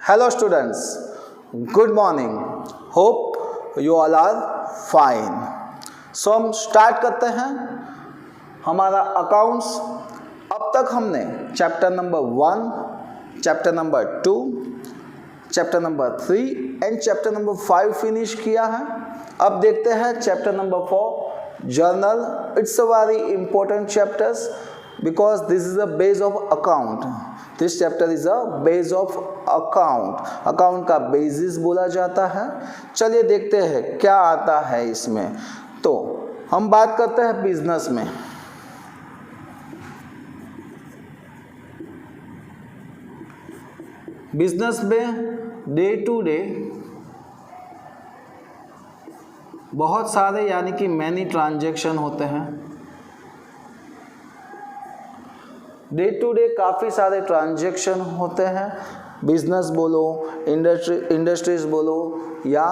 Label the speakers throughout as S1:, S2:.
S1: Hello students, good morning. Hope you all are fine. So हम start करते हैं हमारा अकाउंट्स. अब तक हमने chapter number 1, chapter number 2, chapter number 3 and chapter number 5 finish किया है. अब देखते हैं chapter number 4 journal. It's a very important chapters because this is a base of account. This chapter is a base of account. account का basis बोला जाता है. चलिए देखते हैं क्या आता है इसमें. तो हम बात करते हैं बिजनेस में. बिजनेस में डे टू डे बहुत सारे यानी कि मैनी ट्रांजैक्शन होते हैं. डे टू डे काफ़ी सारे ट्रांजैक्शन होते हैं. बिजनेस बोलो, इंडस्ट्रीज बोलो या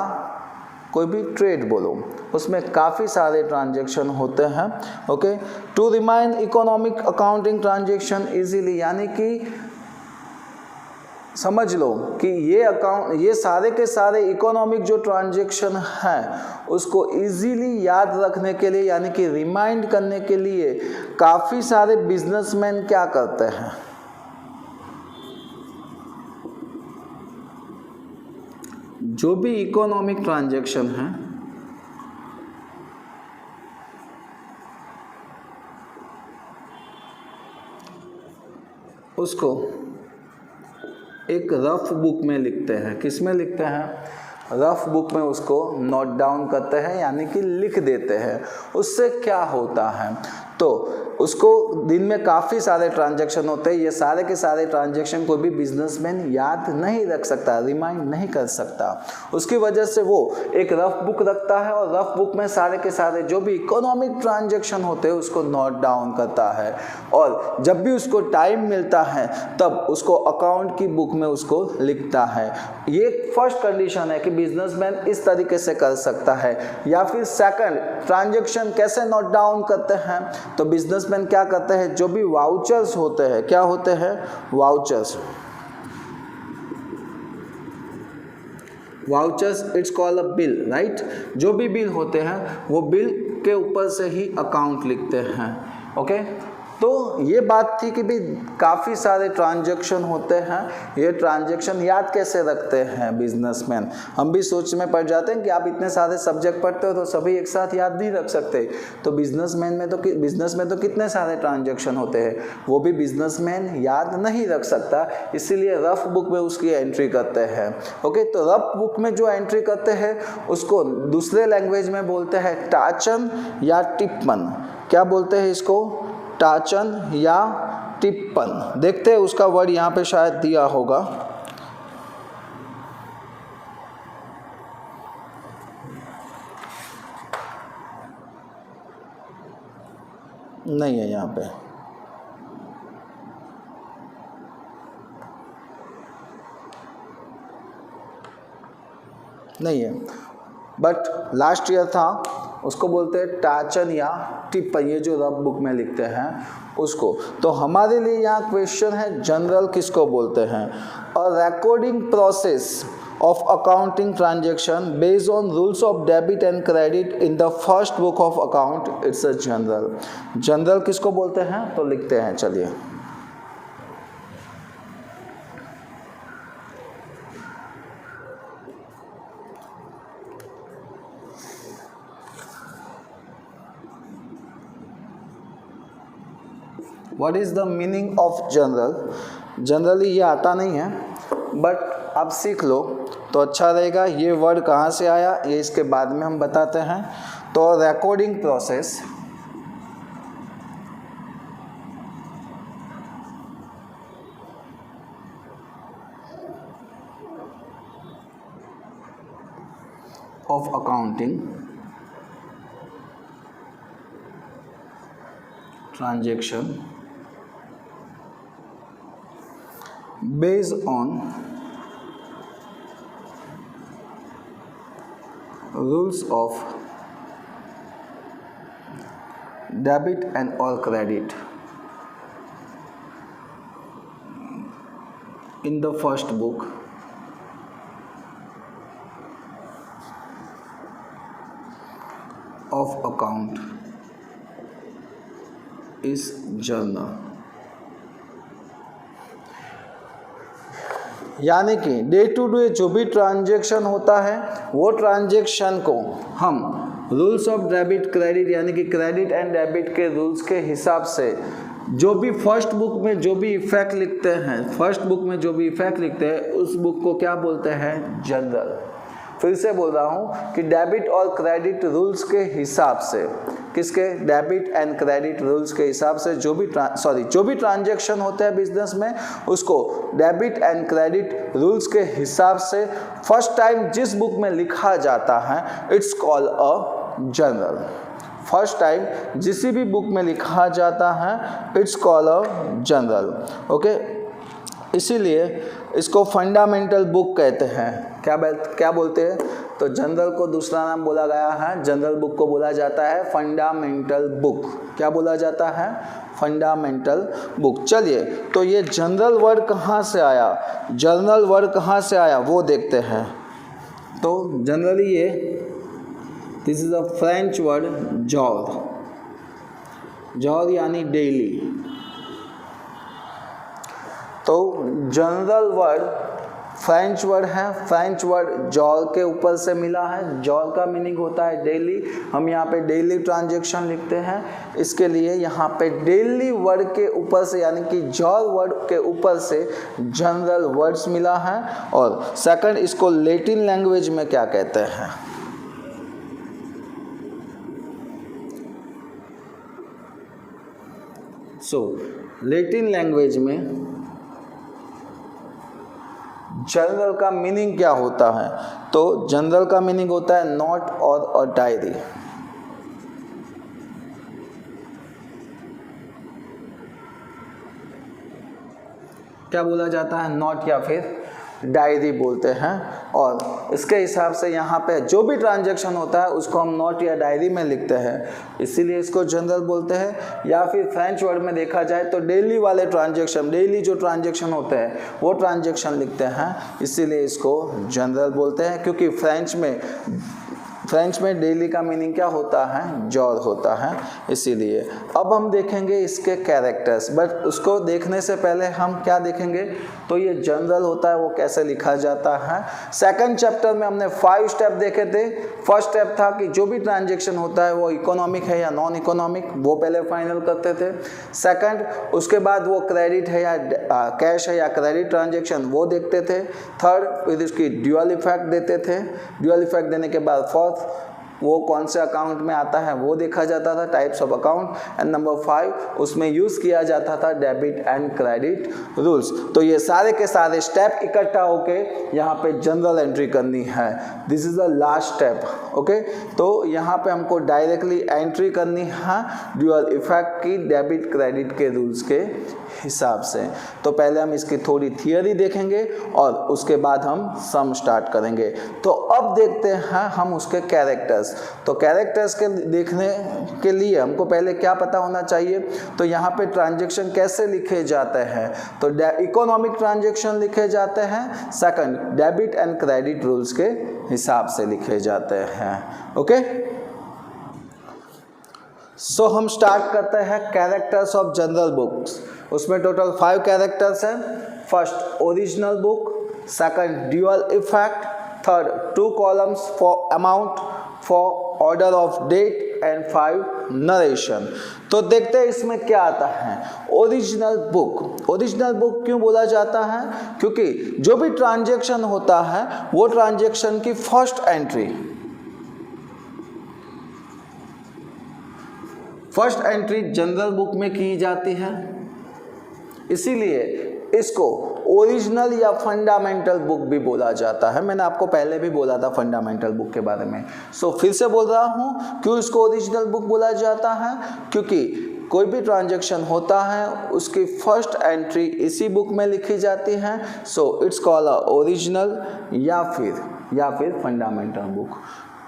S1: कोई भी ट्रेड बोलो, उसमें काफ़ी सारे ट्रांजैक्शन होते हैं. Okay, to remind economic accounting transaction easily, यानी कि समझ लो कि ये सारे के सारे इकोनॉमिक जो ट्रांजैक्शन हैं उसको इजीली याद रखने के लिए यानी कि रिमाइंड करने के लिए काफ़ी सारे बिजनेसमैन क्या करते हैं, जो भी इकोनॉमिक ट्रांजैक्शन है उसको एक रफ बुक में लिखते हैं. किस में लिखते हैं? रफ बुक में उसको नोट डाउन करते हैं यानी कि लिख देते हैं. उससे क्या होता है, तो उसको दिन में काफ़ी सारे ट्रांजैक्शन होते हैं. ये सारे के सारे ट्रांजैक्शन कोई भी बिजनेसमैन याद नहीं रख सकता, रिमाइंड नहीं कर सकता. उसकी वजह से वो एक रफ बुक रखता है और रफ बुक में सारे के सारे जो भी इकोनॉमिक ट्रांजैक्शन होते हैं उसको नोट डाउन करता है. और जब भी उसको टाइम मिलता है तब उसको अकाउंट की बुक में उसको लिखता है. ये फर्स्ट कंडीशन है कि बिजनेसमैन इस तरीके से कर सकता है. या फिर सेकंड, ट्रांजैक्शन कैसे नोट डाउन करते हैं, तो बिजनेसमैन क्या करते हैं, जो भी वाउचर्स होते हैं, क्या होते हैं vouchers, it's called a bill, right. जो भी बिल होते हैं वो बिल के ऊपर से ही अकाउंट लिखते हैं. ओके, तो ये बात थी कि भी काफ़ी सारे ट्रांजैक्शन होते हैं. ये ट्रांजैक्शन याद कैसे रखते हैं बिजनेसमैन. हम भी सोच में पड़ जाते हैं कि आप इतने सारे सब्जेक्ट पढ़ते हो तो सभी एक साथ याद नहीं रख सकते. तो बिजनेस में तो कितने सारे ट्रांजैक्शन होते हैं, वो भी बिजनेसमैन याद नहीं रख सकता. इसीलिए रफ बुक में उसकी एंट्री करते हैं. ओके, तो रफ बुक में जो एंट्री करते हैं उसको दूसरे लैंग्वेज में बोलते हैं टाचन या टिप्पण. क्या बोलते हैं इसको? टाचन या टिप्पण. देखते हैं उसका वर्ड यहाँ पे शायद दिया होगा. नहीं है यहाँ पे. नहीं है, बट लास्ट ईयर था, उसको बोलते हैं टाचन या टिप्पण. ये जो रफ बुक में लिखते हैं उसको. तो हमारे लिए यहाँ क्वेश्चन है जनरल किसको बोलते हैं. A recording process of accounting transaction based on rules of debit and credit in the first book of account, it's a general. General किसको बोलते हैं, तो लिखते हैं. चलिए, what is the meaning of general. Generally ये आता नहीं है, बट आप सीख लो तो अच्छा रहेगा. ये वर्ड कहाँ से आया ये इसके बाद में हम बताते हैं. तो recording process of accounting transaction based on rules of debit and or credit in the first book of account is journal. यानी कि डे टू डे जो भी ट्रांजैक्शन होता है वो ट्रांजैक्शन को हम रूल्स ऑफ डेबिट क्रेडिट यानी कि क्रेडिट एंड डेबिट के रूल्स के हिसाब से जो भी फर्स्ट बुक में जो भी इफेक्ट लिखते हैं, फर्स्ट बुक में जो भी इफेक्ट लिखते हैं उस बुक को क्या बोलते हैं? जर्नल। फिर से बोल रहा हूँ कि डेबिट और क्रेडिट रूल्स के हिसाब से, किसके? डेबिट एंड क्रेडिट रूल्स के हिसाब से जो भी ट्रांजैक्शन होते हैं बिजनेस में उसको डेबिट एंड क्रेडिट रूल्स के हिसाब से फर्स्ट टाइम जिस बुक में लिखा जाता है it's called a journal. First time जिस भी बुक में लिखा जाता है it's called a journal. Okay, इसीलिए इसको फंडामेंटल बुक कहते हैं। क्या बोलते हैं? तो जनरल को दूसरा नाम बोला गया है, जनरल बुक को बोला जाता है फंडामेंटल बुक। क्या बोला जाता है? Fundamental book. चलिए, तो ये जनरल वर्ड कहाँ से आया, जर्नल वर्ड कहाँ से आया वो देखते हैं। तो जनरली ये this is a French word jaw. Jaw यानी डेली। तो जनरल वर्ड फ्रेंच वर्ड है, फ्रेंच वर्ड जॉल के ऊपर से मिला है। जॉल का मीनिंग होता है डेली। हम यहाँ पे डेली ट्रांजैक्शन लिखते हैं, इसके लिए यहाँ पे डेली वर्ड के ऊपर से यानी कि जॉल वर्ड के ऊपर से जनरल वर्ड्स मिला है। और सेकंड, इसको लैटिन लैंग्वेज में क्या कहते हैं? लैटिन लैंग्वेज में जनरल का मीनिंग क्या होता है? तो जनरल का मीनिंग होता है नोट और अ डायरी। क्या बोला जाता है? नोट या फिर डायरी बोलते हैं। और इसके हिसाब से यहाँ पे जो भी ट्रांजैक्शन होता है उसको हम नोट या डायरी में लिखते हैं, इसीलिए इसको जनरल बोलते हैं। या फिर फ्रेंच वर्ड में देखा जाए तो डेली वाले ट्रांजैक्शन, डेली जो ट्रांजैक्शन होते हैं वो ट्रांजैक्शन लिखते हैं, इसीलिए इसको जनरल बोलते हैं। क्योंकि फ्रेंच में डेली का मीनिंग क्या होता है? जॉर होता है, इसीलिए। अब हम देखेंगे इसके कैरेक्टर्स, बट उसको देखने से पहले हम क्या देखेंगे? तो ये जनरल होता है वो कैसे लिखा जाता है। सेकंड चैप्टर में हमने 5 स्टेप देखे थे। फर्स्ट स्टेप था कि जो भी ट्रांजैक्शन होता है वो इकोनॉमिक है या नॉन इकोनॉमिक, वो पहले फाइनल करते थे। सेकंड, उसके बाद वो क्रेडिट है या कैश है या क्रेडिट ट्रांजैक्शन, वो देखते थे। थर्ड, फिर इसकी ड्यूअल इफेक्ट देते थे। ड्यूअल इफेक्ट देने के बाद फोर्थ, वो कौन से अकाउंट में आता है वो देखा जाता था, types of account. And number 5, उसमें यूज़ किया जाता था डेबिट एंड क्रेडिट रूल्स। तो ये सारे के सारे स्टेप इकट्ठा होके यहाँ पे जनरल एंट्री करनी है। This is the last step. Okay, तो यहाँ पे हमको डायरेक्टली एंट्री करनी है ड्यूअल इफेक्ट की डेबिट क्रेडिट के रूल्स के हिसाब से। तो पहले हम इसकी थोड़ी थियरी देखेंगे और उसके बाद हम सम स्टार्ट करेंगे। तो अब देखते हैं हम उसके कैरेक्टर्स। तो कैरेक्टर्स के देखने के लिए हमको पहले क्या पता होना चाहिए? तो यहाँ पे ट्रांजैक्शन कैसे लिखे जाते हैं? तो इकोनॉमिक ट्रांजैक्शन लिखे जाते हैं। Second, debit and credit rules के हिसाब से लिखे जाते हैं। ओके, सो हम स्टार्ट करते हैं कैरेक्टर्स ऑफ जनरल बुक्स। उसमें टोटल 5 कैरेक्टर्स हैं। First, original book. Second, dual effect. Third, 2 columns for amount, for order of date and 5 narration. तो देखते हैं इसमें क्या आता है। Original book. ओरिजिनल बुक क्यों बोला जाता है? क्योंकि जो भी ट्रांजैक्शन होता है वो ट्रांजैक्शन की फर्स्ट एंट्री जनरल बुक में की जाती है, इसीलिए इसको ओरिजिनल या फंडामेंटल बुक भी बोला जाता है। मैंने आपको पहले भी बोला था फंडामेंटल बुक के बारे में। सो फिर से बोल रहा हूँ, क्यों इसको ओरिजिनल बुक बोला जाता है? क्योंकि कोई भी ट्रांजैक्शन होता है उसकी फर्स्ट एंट्री इसी बुक में लिखी जाती है। So it's called a original या फिर फंडामेंटल बुक।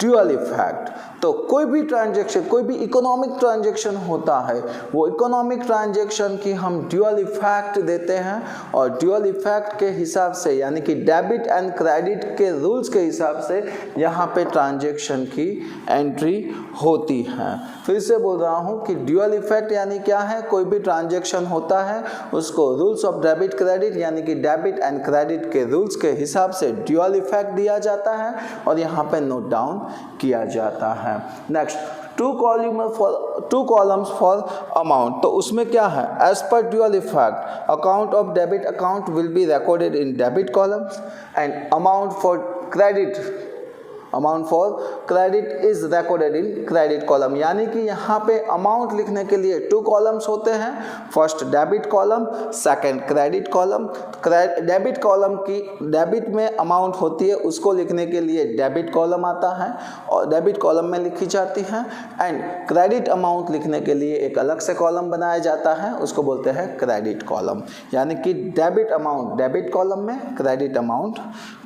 S1: Dual effect. तो कोई भी ट्रांजैक्शन, कोई भी इकोनॉमिक ट्रांजैक्शन होता है, वो इकोनॉमिक ट्रांजैक्शन की हम ड्यूअल इफेक्ट देते हैं, और ड्यूअल इफेक्ट के हिसाब से यानी कि डेबिट एंड क्रेडिट के रूल्स के हिसाब से यहाँ पे ट्रांजैक्शन की एंट्री होती है। फिर से बोल रहा हूँ कि ड्यूअल इफेक्ट यानी क्या है, कोई भी ट्रांजैक्शन होता है उसको रूल्स ऑफ डेबिट क्रेडिट यानी कि डेबिट एंड क्रेडिट के रूल्स के हिसाब से ड्यूअल इफेक्ट दिया जाता है और यहाँ पे नोट डाउन किया जाता है। Next, two columns for amount. तो उसमें क्या है, as per dual effect account of debit account will be recorded in debit columns and amount for credit is recorded in credit column. यानी कि यहाँ पे अमाउंट लिखने के लिए 2 कॉलम्स होते हैं, first debit column, second credit column. Debit column की डेबिट में अमाउंट होती है, उसको लिखने के लिए डेबिट कॉलम आता है और डेबिट कॉलम में लिखी जाती है, एंड क्रेडिट अमाउंट लिखने के लिए एक अलग से कॉलम बनाया जाता है, उसको बोलते हैं क्रेडिट कॉलम। यानी कि डेबिट अमाउंट डेबिट कॉलम में, क्रेडिट अमाउंट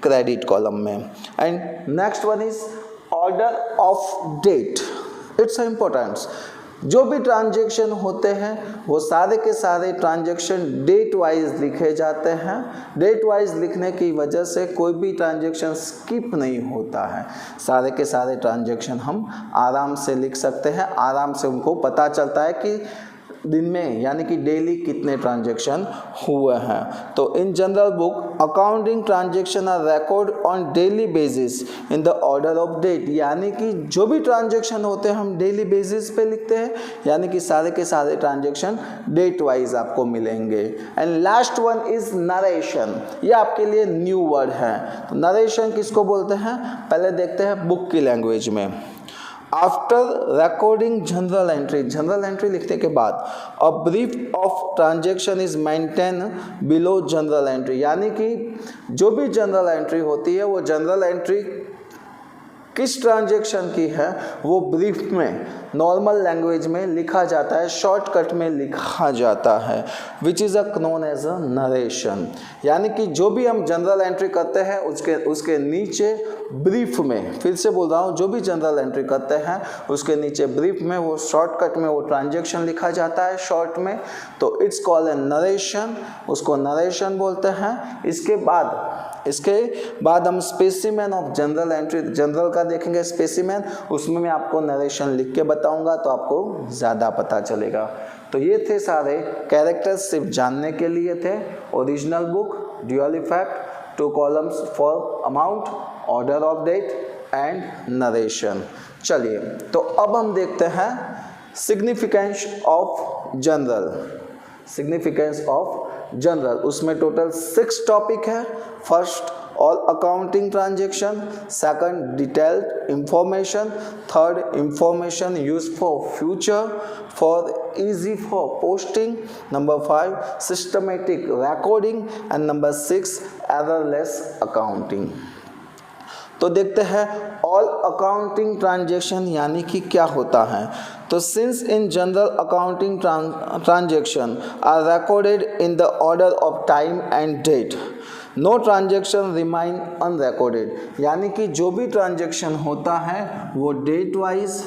S1: क्रेडिट कॉलम में। And next one is order of date. It's importance. जो भी ट्रांजैक्शन होते हैं वो सारे के सारे ट्रांजैक्शन डेट वाइज लिखे जाते हैं। डेट वाइज लिखने की वजह से कोई भी ट्रांजैक्शन स्किप नहीं होता है, सारे के सारे ट्रांजैक्शन हम आराम से लिख सकते हैं, आराम से उनको पता चलता है कि दिन में यानी कि डेली कितने ट्रांजैक्शन हुए हैं। तो in journal book accounting transaction are record on daily basis in the order of date. यानी कि जो भी ट्रांजैक्शन होते हैं हम डेली बेसिस पे लिखते हैं, यानी कि सारे के सारे ट्रांजैक्शन डेट वाइज आपको मिलेंगे। And last one is narration. ये आपके लिए न्यू वर्ड है। तो नरेशन किसको बोलते हैं, पहले देखते हैं बुक की लैंग्वेज में। आफ्टर रिकॉर्डिंग जनरल एंट्री लिखने के बाद a brief of transaction is maintain below general entry. यानी कि जो भी जनरल एंट्री होती है वो जनरल एंट्री किस ट्रांजैक्शन की है वो ब्रीफ में, नॉर्मल लैंग्वेज में लिखा जाता है, शॉर्टकट में लिखा जाता है, which is known as a narration. यानी कि जो भी हम जनरल एंट्री करते हैं उसके नीचे ब्रीफ में, फिर से बोल रहा हूँ, जो भी जनरल एंट्री करते हैं उसके नीचे ब्रीफ में वो शॉर्टकट में वो ट्रांजैक्शन लिखा जाता है शॉर्ट में, तो इट्स कॉल्ड ए नरेशन, उसको नरेशन बोलते हैं। इसके बाद हम specimen of general entry, general का देखेंगे स्पेसिमेन, उसमें मैं आपको नरेशन लिख के बताऊंगा तो आपको ज़्यादा पता चलेगा। तो ये थे सारे कैरेक्टर्स, सिर्फ जानने के लिए थे। Original book, dual effect, 2 columns for amount, order of date and narration. चलिए तो अब हम देखते हैं सिग्निफिकेंस ऑफ जनरल। उसमें टोटल 6 टॉपिक है। First, all accounting transaction, second, detailed information, third, information use for future, fourth, easy for posting, number 5, systematic recording and number 6, errorless accounting. तो देखते हैं ऑल अकाउंटिंग ट्रांजैक्शन यानी कि क्या होता है। तो since in journal accounting transaction are recorded in the order of time and date, no transaction remain unrecorded. यानी कि जो भी ट्रांजैक्शन होता है वो date wise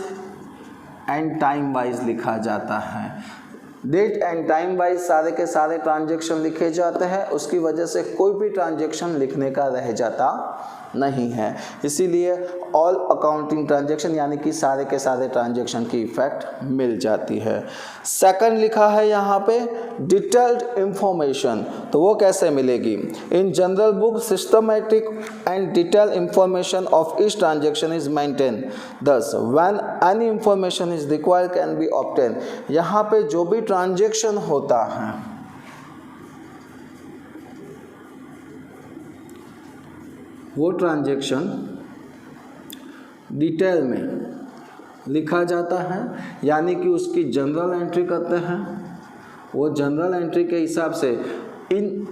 S1: and time wise लिखा जाता है। डेट एंड टाइम वाइज सारे के सारे ट्रांजैक्शन लिखे जाते हैं, उसकी वजह से कोई भी ट्रांजैक्शन लिखने का रह जाता नहीं है। इसीलिए ऑल अकाउंटिंग ट्रांजैक्शन यानी कि सारे के सारे ट्रांजैक्शन की इफेक्ट मिल जाती है। सेकंड लिखा है यहाँ पे डिटेल्ड इंफॉर्मेशन, तो वो कैसे मिलेगी। In journal book systematic and detailed information of each transaction is maintain, thus when any information is required can be obtain. यहाँ पे जो भी ट्रांजैक्शन होता है वो ट्रांजैक्शन डिटेल में लिखा जाता है, यानी कि उसकी जनरल एंट्री करते हैं। वो जनरल एंट्री के हिसाब से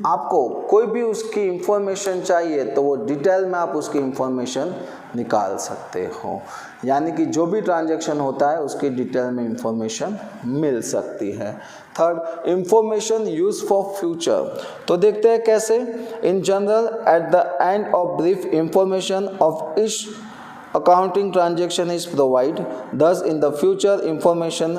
S1: आपको कोई भी उसकी इंफॉर्मेशन चाहिए तो वो डिटेल में आप उसकी इंफॉर्मेशन निकाल सकते हो। यानी कि जो भी ट्रांजैक्शन होता है उसकी डिटेल में इंफॉर्मेशन मिल सकती है। Third, information use for future, तो देखते हैं कैसे। In general at the end of brief information of each accounting transaction is provide, thus in the future information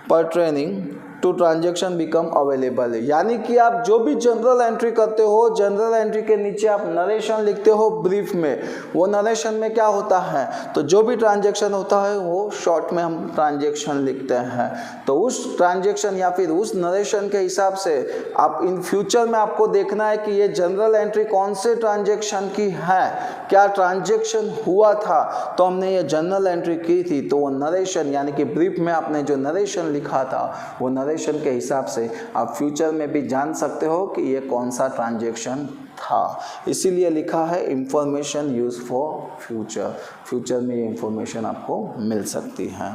S1: pertaining to transaction become available. यानी कि आप जो भी जनरल एंट्री करते हो, जनरल एंट्री के नीचे आप नरेशन लिखते हो ब्रीफ में, वो नरेशन में क्या होता है, तो जो भी ट्रांजेक्शन होता है वो शॉर्ट में हम ट्रांजेक्शन लिखते हैं। तो उस ट्रांजेक्शन या फिर उस नरेशन के हिसाब से आप इन फ्यूचर में आपको देखना है कि ये जनरल एंट्री कौन से ट्रांजेक्शन की है, क्या ट्रांजेक्शन हुआ था, तो हमने ये जनरल एंट्री की थी, तो वो नरेशन यानी कि ब्रीफ में आपने जो नरेशन लिखा था वो नरेशन के हिसाब से आप फ्यूचर में भी जान सकते हो कि ये कौन सा ट्रांजेक्शन था। इसीलिए लिखा है information use for future, future में ये इंफॉर्मेशन आपको मिल सकती है।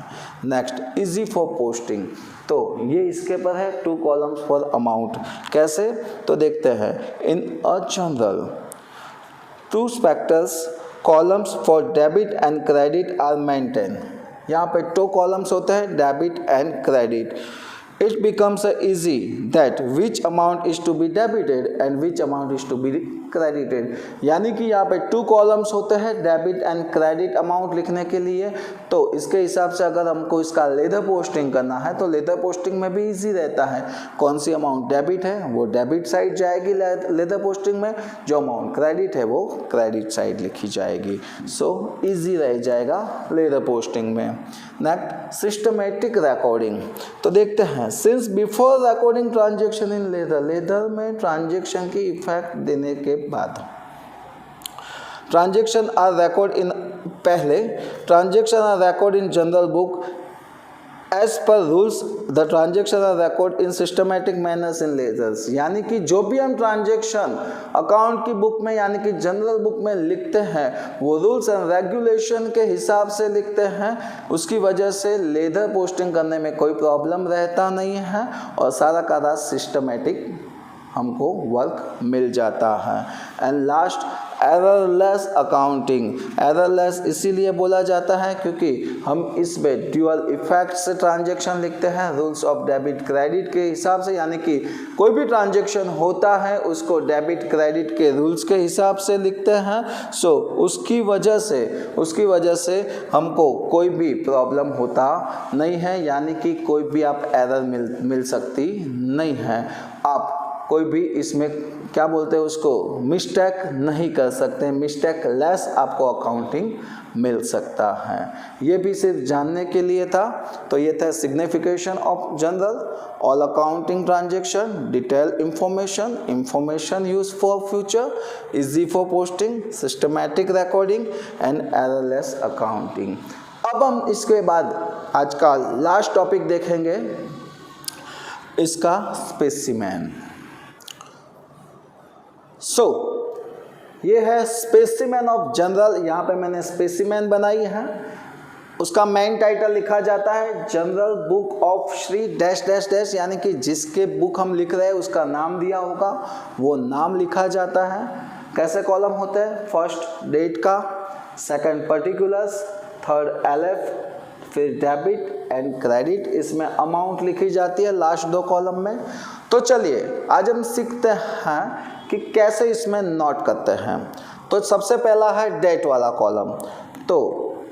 S1: नेक्स्ट इजी फॉर पोस्टिंग, तो ये इसके पर है 2 कॉलम्स फॉर अमाउंट। कैसे, तो देखते हैं। In a journal 2 separate columns for debit and credit are maintain. यहाँ पे 2 कॉलम्स होते हैं, debit and credit. It becomes easy that which amount is to be debited and which amount is to be credited। यानी कि यहाँ पे 2 columns होते हैं डेबिट एंड क्रेडिट अमाउंट लिखने के लिए। तो इसके हिसाब से अगर हमको इसका लेदर पोस्टिंग करना है तो लेदर पोस्टिंग में भी इजी रहता है। कौन सी अमाउंट डेबिट है वो डेबिट साइड जाएगी लेदर पोस्टिंग में, जो अमाउंट क्रेडिट है वो क्रेडिट साइड लिखी जाएगी। सो इजी रह जाएगा लेदर पोस्टिंग में। नेक्स्ट सिस्टमेटिक रिकॉर्डिंग, तो देखते हैं। Since before recording transaction in ledger, ledger में ट्रांजेक्शन की इफेक्ट देने के बाद ट्रांजेक्शन आर रिकॉर्ड इन, पहले transaction are record in journal book as per rules, the transaction are record in systematic manners in ledgers. यानी कि जो भी हम ट्रांजेक्शन अकाउंट की बुक में यानी कि जनरल बुक में लिखते हैं वो रूल्स एंड रेगुलेशन के हिसाब से लिखते हैं। उसकी वजह से लेदर पोस्टिंग करने में कोई प्रॉब्लम रहता नहीं है और सारा का सारा सिस्टमेटिक हमको वर्क मिल जाता है। And last errorless accounting, errorless इसीलिए बोला जाता है क्योंकि हम इसमें ड्यूअल इफेक्ट से ट्रांजेक्शन लिखते हैं रूल्स ऑफ डेबिट क्रेडिट के हिसाब से। यानी कि कोई भी ट्रांजेक्शन होता है उसको डेबिट क्रेडिट के रूल्स के हिसाब से लिखते हैं। सो उसकी वजह से हमको कोई भी प्रॉब्लम होता नहीं है, यानी कि कोई भी आप एरर मिल सकती नहीं है। आप कोई भी इसमें क्या बोलते हैं उसको मिस्टेक नहीं कर सकते, मिस्टेक लेस आपको अकाउंटिंग मिल सकता है। ये भी सिर्फ जानने के लिए था। तो ये था signification of general, all accounting transaction, detail information, information use for future, easy for posting, systematic recording and errorless accounting. अब हम इसके बाद आज का लास्ट टॉपिक देखेंगे, इसका स्पेसिमेन। ये है स्पेसिमेन ऑफ जनरल। यहाँ पे मैंने स्पेसिमेन बनाई है, उसका मेन टाइटल लिखा जाता है general book of Shri dash dash dash, यानी कि जिसके बुक हम लिख रहे हैं उसका नाम दिया होगा वो नाम लिखा जाता है। कैसे कॉलम होते हैं, फर्स्ट डेट का, सेकंड पर्टिकुलर्स, थर्ड एलएफ, फिर डेबिट एंड क्रेडिट, इसमें अमाउंट लिखी जाती है लास्ट 2 कॉलम में। तो चलिए आज हम सीखते हैं कि कैसे इसमें नोट करते हैं। तो सबसे पहला है डेट वाला कॉलम। तो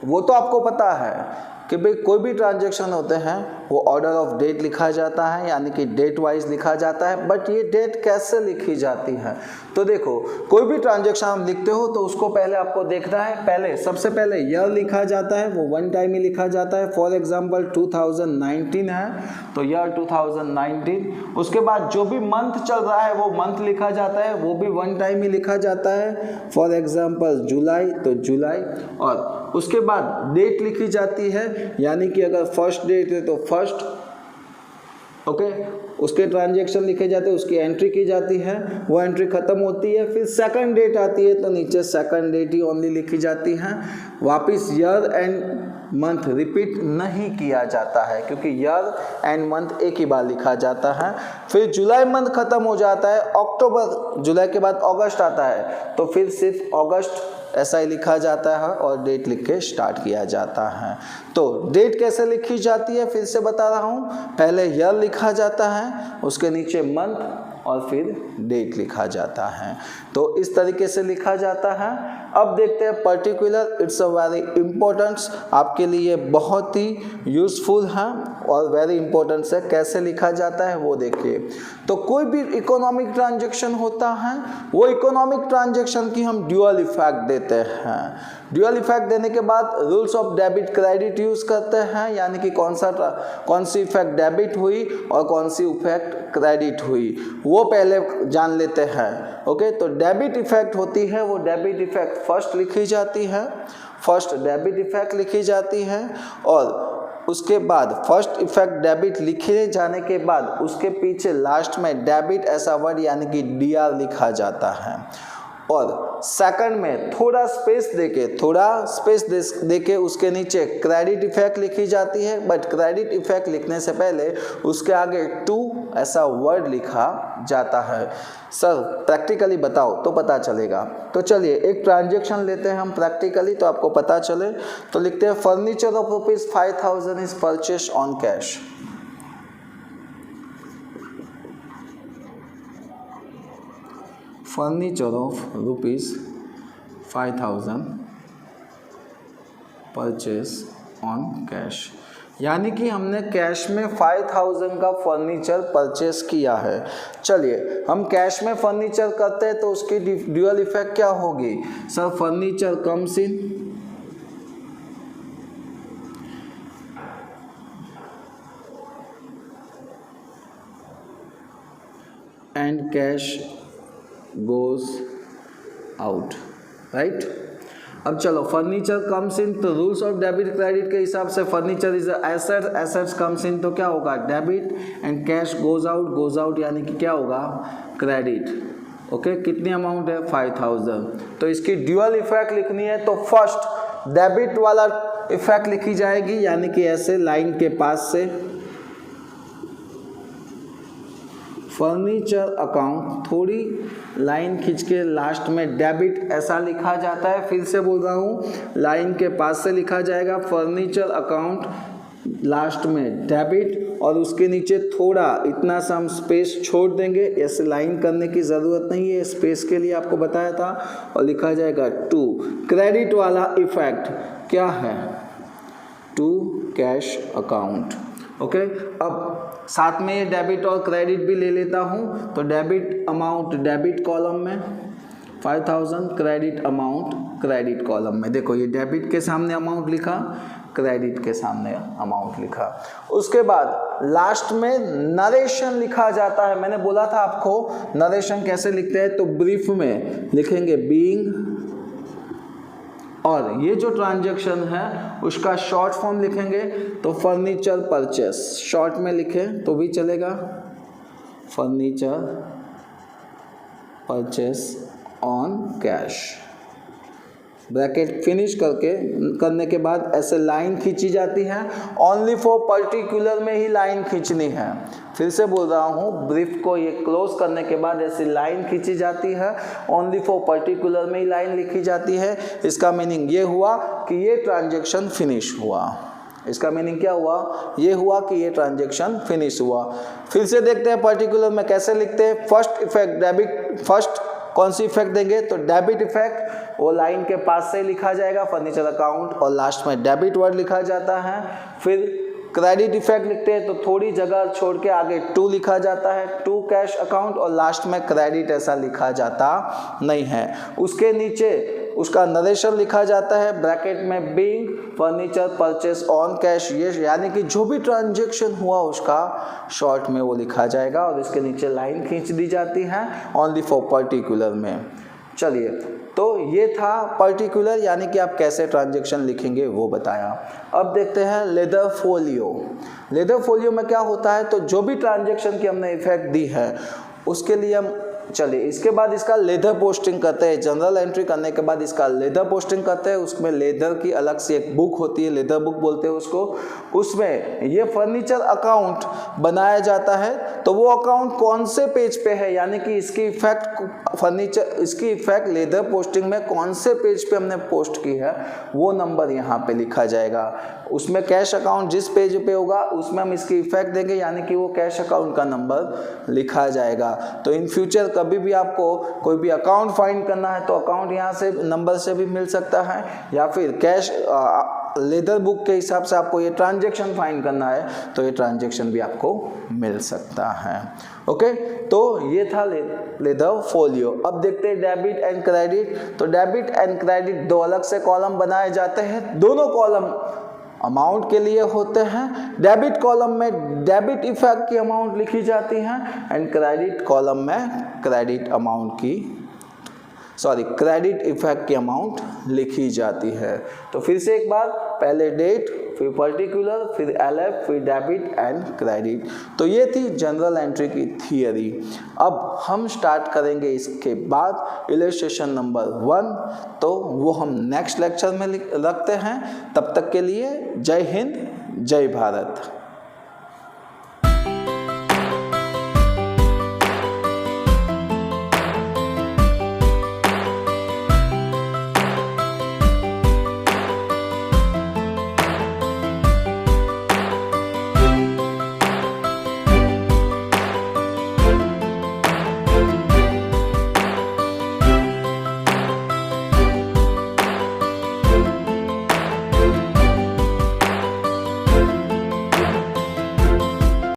S1: वो तो आपको पता है कि भाई कोई भी ट्रांजेक्शन होते हैं वो ऑर्डर ऑफ डेट लिखा जाता है, यानी कि डेट वाइज लिखा जाता है। बट ये डेट कैसे लिखी जाती है, तो देखो कोई भी ट्रांजेक्शन आप लिखते हो तो उसको पहले आपको देखना है, पहले सबसे पहले ईयर लिखा जाता है, वो 1 टाइम ही लिखा जाता है। फॉर एग्जांपल 2019 है तो ईयर 2019। उसके बाद जो भी मंथ चल रहा है वो मंथ लिखा जाता है, वो भी 1 टाइम ही लिखा जाता है। फॉर एग्जांपल जुलाई तो जुलाई, और उसके बाद डेट लिखी जाती है, यानी कि अगर फर्स्ट डेट है तो फर्स्ट, ओके, उसके ट्रांजेक्शन लिखे जाते हैं, उसकी एंट्री की जाती है, वो एंट्री खत्म होती है। फिर सेकंड डेट आती है तो नीचे सेकंड डेट ही ओनली लिखी जाती है। वापस ईयर एंड मंथ रिपीट नहीं किया जाता है क्योंकि ईयर एंड मंथ एक ही बार लिखा जाता है। फिर जुलाई मंथ खत्म हो जाता है, अक्टूबर, जुलाई के बाद अगस्त आता है तो फिर सिर्फ अगस्त ऐसा ही लिखा जाता है और डेट लिख के स्टार्ट किया जाता है। तो डेट कैसे लिखी जाती है फिर से बता रहा हूँ, पहले ईयर लिखा जाता है, उसके नीचे मंथ और फिर डेट लिखा जाता है। तो इस तरीके से लिखा जाता है। अब देखते हैं particular, it's a very important, आपके लिए बहुत ही यूजफुल है और वेरी इंपॉर्टेंट है। कैसे लिखा जाता है वो देखिए। तो कोई भी इकोनॉमिक ट्रांजैक्शन होता है, वो इकोनॉमिक ट्रांजैक्शन की हम ड्यूअल इफेक्ट देते हैं। ड्यूअल इफेक्ट देने के बाद rules of debit credit use करते हैं, यानी कि कौन सी इफेक्ट डेबिट हुई और कौन सी इफेक्ट क्रेडिट हुई वो पहले जान लेते हैं। ओके, तो डेबिट इफेक्ट होती है, वो डेबिट इफेक्ट फर्स्ट लिखी जाती है, फर्स्ट डेबिट इफेक्ट लिखी जाती है और उसके बाद फर्स्ट इफेक्ट डेबिट लिखे जाने के बाद उसके पीछे लास्ट में डेबिट ऐसा वर्ड यानी कि डीआर लिखा जाता है। और सेकंड में थोड़ा स्पेस देके उसके नीचे क्रेडिट इफेक्ट लिखी जाती है, बट क्रेडिट इफेक्ट लिखने से पहले उसके आगे टू ऐसा वर्ड लिखा जाता है। सर प्रैक्टिकली बताओ तो पता चलेगा। तो चलिए एक ट्रांजैक्शन लेते हैं हम प्रैक्टिकली, तो आपको पता चले। तो लिखते हैं furniture of ₹5,000 is purchase on cash. Furniture of ₹5,000 purchase on cash, यानी कि हमने कैश में 5,000 का फर्नीचर परचेज किया है। चलिए हम कैश में फर्नीचर करते हैं तो उसकी ड्यूअल इफेक्ट क्या होगी? Sir furniture comes in and cash goes out, right. अब चलो फर्नीचर कम्स इन, तो रूल्स ऑफ डेबिट क्रेडिट के हिसाब से furniture is asset, assets comes in तो क्या होगा? Debit, and cash goes out यानी कि क्या होगा? क्रेडिट। ओके, कितनी अमाउंट है? 5,000। तो इसकी ड्यूअल इफेक्ट लिखनी है तो फर्स्ट डेबिट वाला इफेक्ट लिखी जाएगी, यानी कि ऐसे लाइन के पास से फर्नीचर अकाउंट, थोड़ी लाइन खींच के लास्ट में डेबिट ऐसा लिखा जाता है। फिर से बोल रहा हूँ, लाइन के पास से लिखा जाएगा फर्नीचर अकाउंट, लास्ट में डेबिट और उसके नीचे थोड़ा इतना सा हम स्पेस छोड़ देंगे। ऐसे लाइन करने की ज़रूरत नहीं है, स्पेस के लिए आपको बताया था। और लिखा जाएगा टू। क्रेडिट वाला इफेक्ट क्या है? To cash account. ओके, अब साथ में ये डेबिट और क्रेडिट भी ले लेता हूँ। तो डेबिट अमाउंट डेबिट कॉलम में 5,000, क्रेडिट अमाउंट क्रेडिट कॉलम में। देखो ये डेबिट के सामने अमाउंट लिखा, क्रेडिट के सामने अमाउंट लिखा। उसके बाद लास्ट में नरेशन लिखा जाता है। मैंने बोला था आपको नरेशन कैसे लिखते हैं, तो ब्रीफ में लिखेंगे बीइंग, और ये जो ट्रांजैक्शन है उसका शॉर्ट फॉर्म लिखेंगे तो फर्नीचर परचेस, शॉर्ट में लिखें तो भी चलेगा, furniture purchase on cash. Bracket finish करने के बाद ऐसे लाइन खींची जाती है। ओनली फॉर पर्टिकुलर में ही लाइन खींचनी है। फिर से बोल रहा हूँ, ब्रीफ को ये क्लोज करने के बाद ऐसी लाइन खींची जाती है। ओनली फॉर पर्टिकुलर में ही लाइन लिखी जाती है। इसका मीनिंग ये हुआ कि ये ट्रांजैक्शन फिनिश हुआ। इसका मीनिंग क्या हुआ? ये हुआ कि ये ट्रांजैक्शन फिनिश हुआ। फिर से देखते हैं पर्टिकुलर में कैसे लिखते हैं। फर्स्ट इफेक्ट डेबिट, फर्स्ट कौन सी इफेक्ट देंगे? तो डेबिट इफेक्ट, वो लाइन के पास से लिखा जाएगा फर्नीचर अकाउंट और लास्ट में डेबिट वर्ड लिखा जाता है। फिर क्रेडिट इफेक्ट लिखते हैं तो थोड़ी जगह छोड़ के आगे टू लिखा जाता है, टू कैश अकाउंट, और लास्ट में क्रेडिट ऐसा लिखा जाता नहीं है। उसके नीचे उसका नरेशन लिखा जाता है ब्रैकेट में being furniture purchase on cash, ये यानी कि जो भी ट्रांजैक्शन हुआ उसका शॉर्ट में वो लिखा जाएगा और इसके नीचे लाइन खींच दी जाती है ओनली फॉर पर्टिकुलर में। चलिए, तो ये था पर्टिकुलर, यानी कि आप कैसे ट्रांजैक्शन लिखेंगे वो बताया। अब देखते हैं लेदर फोलियो। लेदर फोलियो में क्या होता है, तो जो भी ट्रांजैक्शन की हमने इफेक्ट दी है उसके लिए हम चलिए इसके बाद इसका लेदर पोस्टिंग करते हैं। जनरल एंट्री करने के बाद इसका लेदर पोस्टिंग करते हैं। उसमें लेदर की अलग से एक बुक होती है, लेदर बुक बोलते हैं उसको। उसमें ये फर्नीचर अकाउंट बनाया जाता है। तो वो अकाउंट कौन से पेज पे है, यानी कि इसकी इफेक्ट लेदर पोस्टिंग में कौन से पेज पे हमने पोस्ट की है, वो नंबर यहाँ पे लिखा जाएगा। उसमें कैश अकाउंट जिस पेज पे होगा उसमें हम इसकी इफेक्ट देंगे, यानी कि वो कैश अकाउंट का नंबर लिखा जाएगा। तो इन फ्यूचर कभी भी आपको कोई भी अकाउंट फाइंड करना है तो अकाउंट यहाँ से नंबर से भी मिल सकता है, या फिर कैश लेदर बुक के हिसाब से आपको ये ट्रांजैक्शन फाइंड करना है तो ये ट्रांजैक्शन भी आपको मिल सकता है। ओके, तो ये था लेदर फोलियो। अब देखते हैं डेबिट एंड क्रेडिट। तो डेबिट एंड क्रेडिट दो अलग से कॉलम बनाए जाते हैं, दोनों कॉलम अमाउंट के लिए होते हैं। डेबिट कॉलम में डेबिट इफेक्ट की अमाउंट लिखी जाती है एंड क्रेडिट कॉलम में क्रेडिट इफेक्ट की अमाउंट लिखी जाती है। तो फिर से एक बार, पहले डेट, फिर पर्टिकुलर, फिर एलएफ, फिर डेबिट एंड क्रेडिट। तो ये थी जनरल एंट्री की थियरी। अब हम स्टार्ट करेंगे इसके बाद इलस्ट्रेशन नंबर 1, तो वो हम नेक्स्ट लेक्चर में रखते हैं। तब तक के लिए जय हिंद, जय भारत।